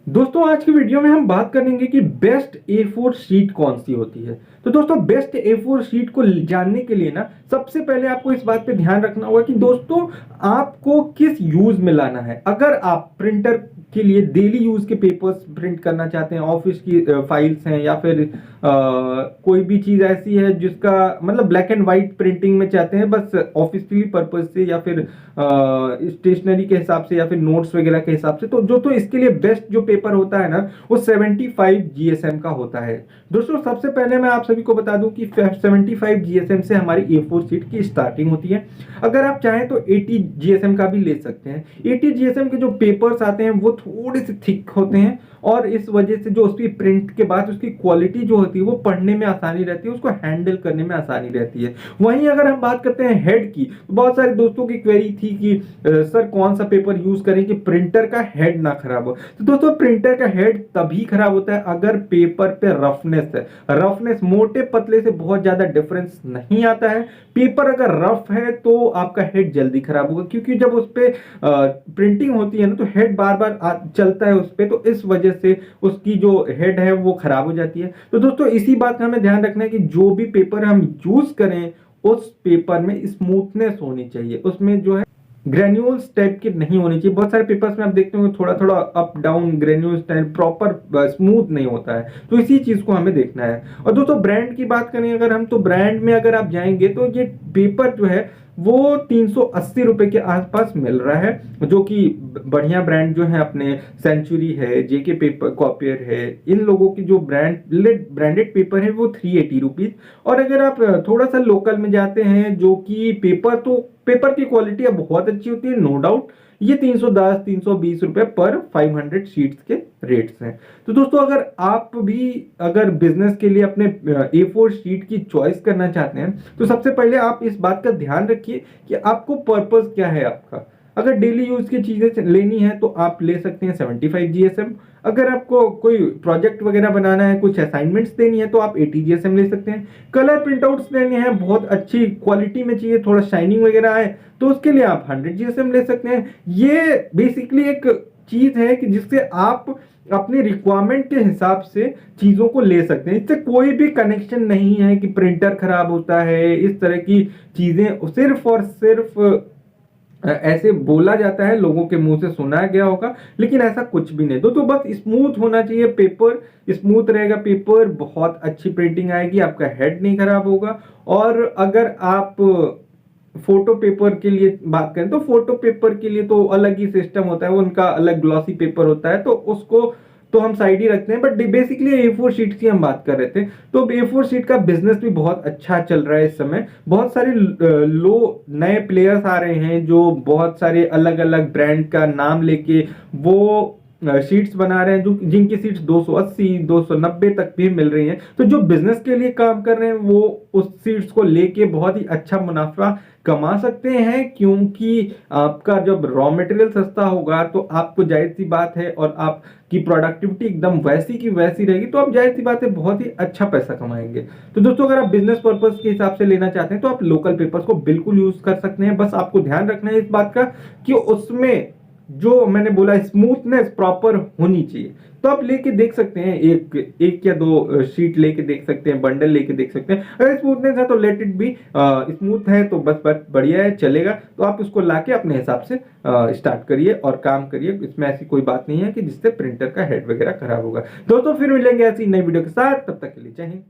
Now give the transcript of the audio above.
दोस्तों आज की वीडियो में हम बात करेंगे कि बेस्ट A4 शीट कौन सी होती है। तो दोस्तों बेस्ट A4 शीट को जानने के लिए ना सबसे पहले आपको इस बात पे ध्यान रखना होगा कि दोस्तों आपको किस यूज में लाना है। अगर आप प्रिंटर के लिए डेली यूज के पेपर्स प्रिंट करना चाहते हैं, ऑफिस की फाइल्स हैं या फिर कोई भी चीज ऐसी है जिसका मतलब ब्लैक एंड व्हाइट प्रिंटिंग में चाहते हैं बस ऑफिशियली पर्पज से या फिर स्टेशनरी के हिसाब से या फिर नोट्स वगैरह के हिसाब से, तो इसके लिए बेस्ट जो पेपर होता है ना वो 75 GSM का होता है। दोस्तों सबसे पहले मैं आप सभी को बता दूं कि 75 GSM से हमारी A4 शीट की स्टार्टिंग होती है। अगर आप चाहें तो 80 GSM का भी ले सकते हैं। 80 GSM के जो पेपर्स आते हैं वो थोड़े से थिक होते हैं और इस वजह से जो उसकी प्रिंट के बाद उसकी क्वालिटी जो होती है वो पढ़ने में आसानी रहती है, उसको हैंडल करने में आसानी रहती है। वहीं अगर हम बात करते हैं हेड की, तो बहुत सारे दोस्तों की क्वेरी थी कि सर कौन सा पेपर यूज करें कि प्रिंटर का हेड ना खराब हो। तो दोस्तों प्रिंटर का हेड तभी खराब होता है अगर पेपर पे रफनेस है। रफनेस मोटे पतले से बहुत ज्यादा डिफरेंस नहीं आता है। पेपर अगर रफ है तो आपका हेड जल्दी खराब होगा, क्योंकि जब उस पे प्रिंटिंग होती है ना तो हेड बार बार चलता है उस पे, तो इस वजह से उसकी जो हेड है वो खराब हो जाती है। तो दोस्तों इसी बात का हमें ध्यान रखना है कि जो भी पेपर हम यूज करें उस पेपर में स्मूथनेस होनी चाहिए, उसमें जो है ग्रेन्यूल्स टाइप के नहीं होनी चाहिए। बहुत सारे पेपर्स में आप देखते होंगे थोड़ा थोड़ा up down granules type, proper smooth नहीं होता है। तो इसी चीज को हमें देखना है। और दोस्तों ब्रांड की बात करें अगर हम, तो ब्रांड में अगर आप जाएंगे तो ये पेपर जो है वो 380 रुपए के आसपास मिल रहा है, जो कि बढ़िया ब्रांड जो है अपने सेंचुरी है, जेके पेपर कॉपियर है, इन लोगों की जो ब्रांडेड पेपर है वो 380 रुपीज। और अगर आप थोड़ा सा लोकल में जाते हैं जो कि पेपर की क्वालिटी अब बहुत अच्छी होती है नो डाउट, ये 310 320 रुपए पर 500 शीट्स के रेट्स हैं। तो दोस्तों अगर आप भी अगर बिजनेस के लिए अपने A4 शीट की चॉइस करना चाहते हैं तो सबसे पहले आप इस बात का ध्यान रखिए कि आपको पर्पस क्या है आपका। अगर डेली यूज की चीजें लेनी है तो आप ले सकते हैं 75 GSM। अगर आपको कोई प्रोजेक्ट वगैरह बनाना है, कुछ असाइनमेंट्स देनी है तो आप 80 GSM ले सकते हैं। कलर प्रिंटआउट्स लेने हैं, बहुत अच्छी क्वालिटी में चाहिए, थोड़ा शाइनिंग वगैरह है, तो उसके लिए आप 100 GSM ले सकते हैं। ये बेसिकली एक चीज है कि जिससे आप अपनी रिक्वायरमेंट के हिसाब से चीजों को ले सकते हैं। इससे कोई भी कनेक्शन नहीं है कि प्रिंटर खराब होता है, इस तरह की चीजें सिर्फ और सिर्फ ऐसे बोला जाता है, लोगों के मुंह से सुना गया होगा, लेकिन ऐसा कुछ भी नहीं। तो बस स्मूथ होना चाहिए पेपर, स्मूथ रहेगा पेपर, बहुत अच्छी प्रिंटिंग आएगी, आपका हेड नहीं खराब होगा। और अगर आप फोटो पेपर के लिए बात करें तो फोटो पेपर के लिए तो अलग ही सिस्टम होता है, वो उनका अलग ग्लॉसी पेपर होता है, तो उसको तो हम साइड ही रखते हैं। बट बेसिकली A4 शीट की हम बात कर रहे थे, तो A4 शीट का बिजनेस भी बहुत अच्छा चल रहा है इस समय। बहुत सारे लो नए प्लेयर्स आ रहे हैं जो बहुत सारे अलग अलग ब्रांड का नाम लेके वो शीट्स बना रहे हैं, जो जिनकी सीट्स 280 290 तक भी मिल रही हैं। तो जो बिजनेस के लिए काम कर रहे हैं वो उस सीट्स को लेके बहुत ही अच्छा मुनाफा कमा सकते हैं, क्योंकि आपका जब रॉ मटेरियल सस्ता होगा तो आपको जाहिर सी बात है, और आपकी प्रोडक्टिविटी एकदम वैसी की वैसी रहेगी, तो आप जाहिर सी बात है बहुत ही अच्छा पैसा कमाएंगे। तो दोस्तों अगर आप बिजनेस पर्पस के हिसाब से लेना चाहते हैं तो आप लोकल पेपर्स को बिल्कुल यूज कर सकते हैं। बस आपको ध्यान रखना है इस बात का कि उसमें जो मैंने बोला स्मूथनेस प्रॉपर होनी चाहिए। तो आप लेके देख सकते हैं, एक या दो शीट लेके देख सकते हैं, बंडल लेके देख सकते हैं। अगर स्मूथनेस है तो लेट इट बी, स्मूथ है तो बस बढ़िया है, चलेगा। तो आप उसको लाके अपने हिसाब से स्टार्ट करिए और काम करिए। इसमें ऐसी कोई बात नहीं है कि जिससे प्रिंटर का हेड वगैरह खराब होगा। दोस्तों फिर मिलेंगे ऐसी नई वीडियो के साथ, तब तक के लिए जय हिंद।